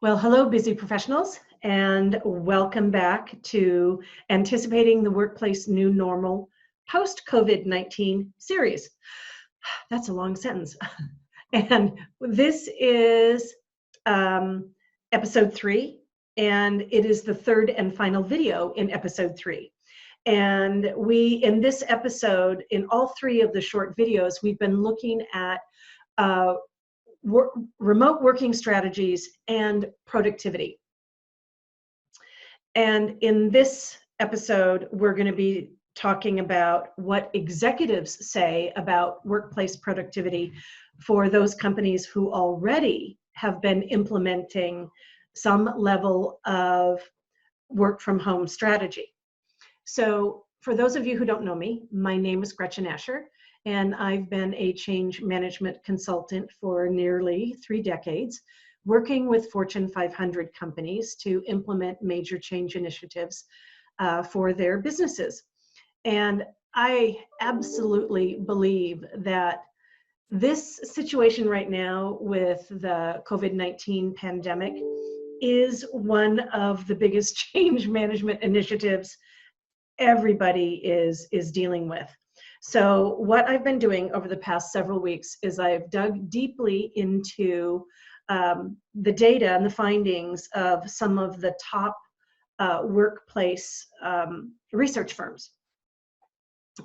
Well, hello, busy professionals, and welcome back to Anticipating the Workplace New Normal Post-COVID-19 series. That's a long sentence. And this is episode 3, and it is the third and final video in episode 3. And in this episode, in all 3 of the short videos, we've been looking at remote working strategies and productivity. And in this episode, we're going to be talking about what executives say about workplace productivity for those companies who already have been implementing some level of work from home strategy. So for those of you who don't know me, my name is Gretchen Asher, and I've been a change management consultant for nearly 3 decades, working with Fortune 500 companies to implement major change initiatives for their businesses. And I absolutely believe that this situation right now with the COVID-19 pandemic is one of the biggest change management initiatives everybody is dealing with. So what I've been doing over the past several weeks is I've dug deeply into the data and the findings of some of the top workplace research firms.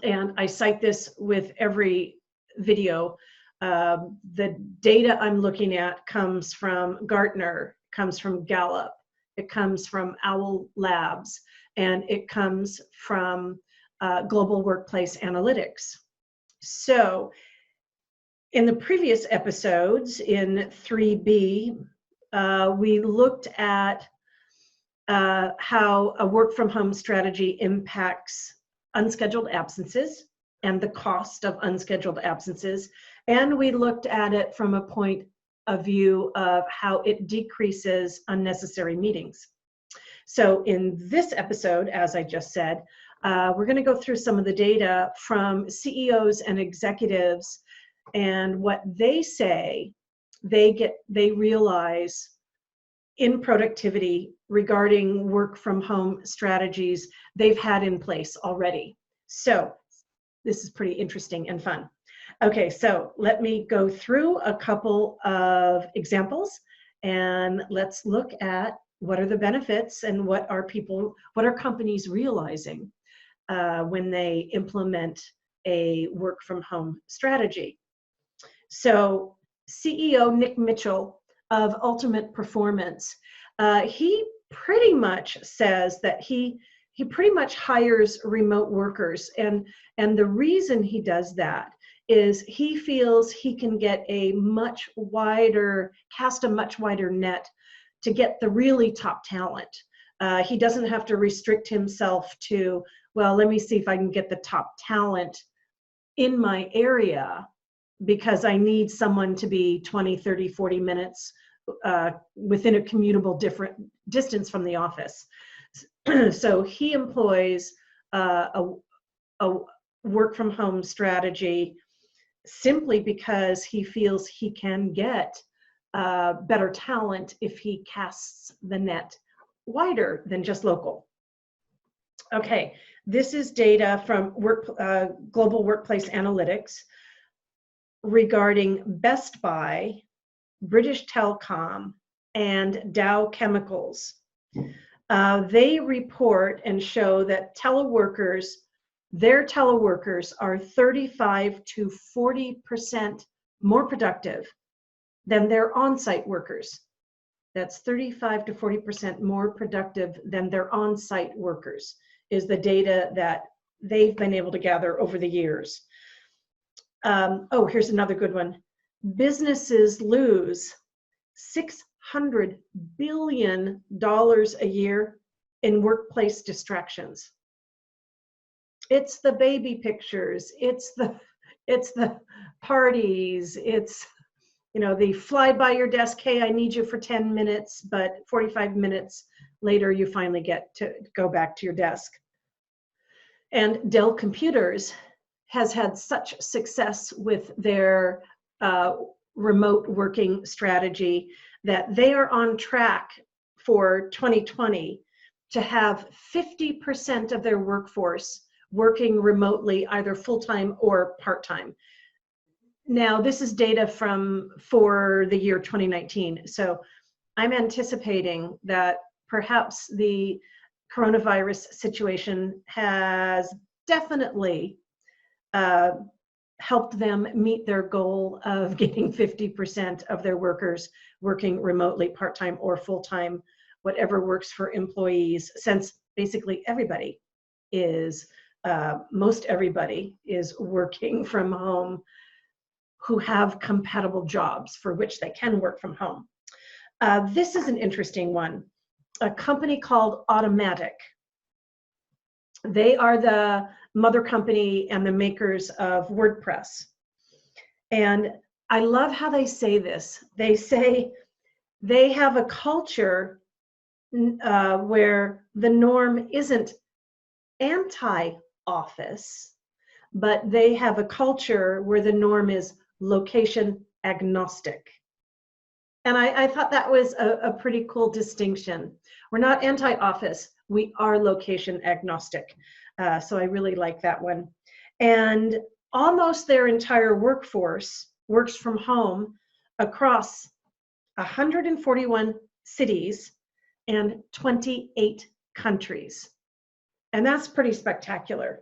And I cite this with every video. The data I'm looking at comes from Gartner, comes from Gallup, it comes from Owl Labs, and it comes from Global Workplace Analytics. So in the previous episodes, in 3B, we looked at how a work from home strategy impacts unscheduled absences and the cost of unscheduled absences. And we looked at it from a point of view of how it decreases unnecessary meetings. So in this episode, as I just said, we're going to go through some of the data from CEOs and executives and what they say they realize in productivity regarding work from home strategies they've had in place already. So this is pretty interesting and fun. Okay, so let me go through a couple of examples and let's look at what are the benefits and what are companies realizing when they implement a work from home strategy. So CEO Nick Mitchell of Ultimate Performance, he pretty much says that he pretty much hires remote workers, and the reason he does that is he feels he can get cast a much wider net to get the really top talent. He doesn't have to restrict himself to, well, let me see if I can get the top talent in my area because I need someone to be 20, 30, 40 minutes within a commutable distance from the office. So he employs a work from home strategy simply because he feels he can get better talent if he casts the net wider than just local. Okay, this is data from Global Workplace Analytics regarding Best Buy, British Telecom, and Dow Chemicals. They report and show that their teleworkers are 35 to 40% more productive than their on-site workers. That's 35 to 40% more productive than their on-site workers is the data that they've been able to gather over the years. Oh, here's another good one. Businesses lose $600 billion a year in workplace distractions. It's the baby pictures, it's the parties, it's the fly by your desk, hey, I need you for 10 minutes, but 45 minutes later you finally get to go back to your desk. And Dell Computers has had such success with their remote working strategy that they are on track for 2020 to have 50% of their workforce working remotely, either full-time or part-time. Now, this is data for the year 2019. So I'm anticipating that perhaps the coronavirus situation has definitely helped them meet their goal of getting 50% of their workers working remotely, part-time or full-time, whatever works for employees, since basically everybody is, most everybody is working from home who have compatible jobs for which they can work from home. This is an interesting one. A company called Automatic. They are the mother company and the makers of WordPress. And I love how they say this. They say they have a culture where the norm isn't anti-office, but they have a culture where the norm is location agnostic. And I thought that was a pretty cool distinction. We're not anti-office, we are location agnostic. So I really like that one. And almost their entire workforce works from home across 141 cities and 28 countries. And that's pretty spectacular.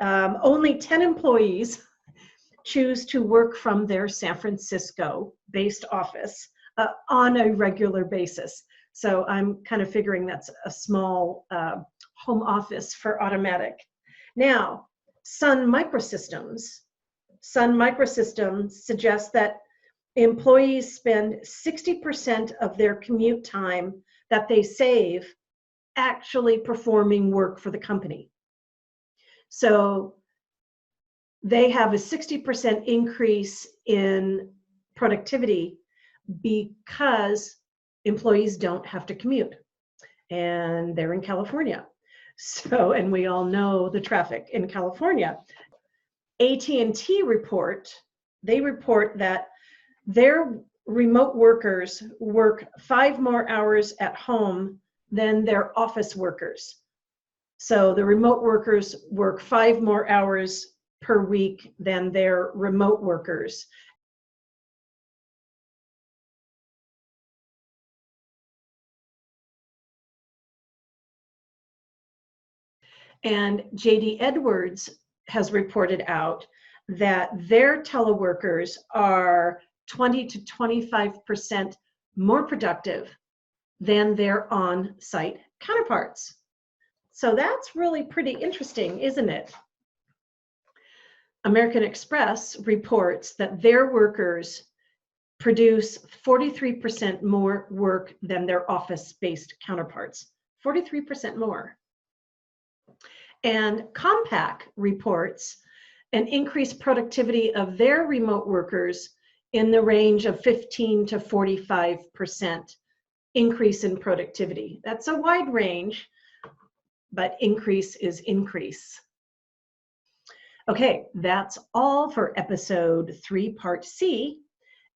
Only 10 employees choose to work from their San Francisco-based office on a regular basis. So I'm kind of figuring that's a small home office for Automatic. Now, Sun Microsystems suggests that employees spend 60% of their commute time that they save actually performing work for the company. So they have a 60% increase in productivity because employees don't have to commute, and they're in California. So, and we all know the traffic in California. AT&T report that their remote workers work 5 more hours at home than their office workers. So the remote workers work 5 more hours per week than their remote workers. And JD Edwards has reported out that their teleworkers are 20 to 25% more productive than their on-site counterparts. So that's really pretty interesting, isn't it? American Express reports that their workers produce 43% more work than their office-based counterparts. 43% more. And Compaq reports an increased productivity of their remote workers in the range of 15 to 45% increase in productivity. That's a wide range, but increase is increase. Okay, that's all for episode 3, part C,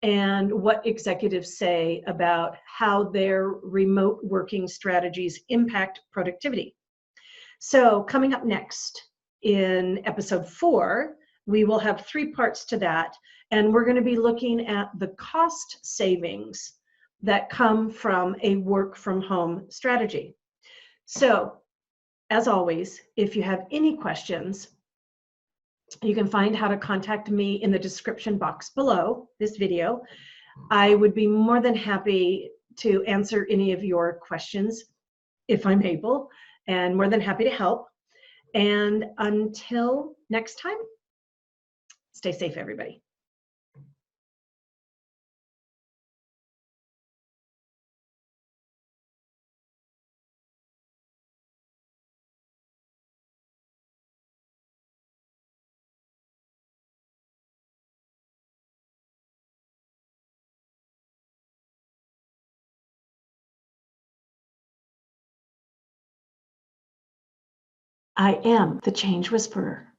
and what executives say about how their remote working strategies impact productivity. So coming up next in episode 4, we will have 3 parts to that, and we're going to be looking at the cost savings that come from a work from home strategy. So as always, if you have any questions, you can find how to contact me in the description box below this video. I would be more than happy to answer any of your questions if I'm able, and more than happy to help. And until next time, stay safe, everybody. I am the Change Whisperer.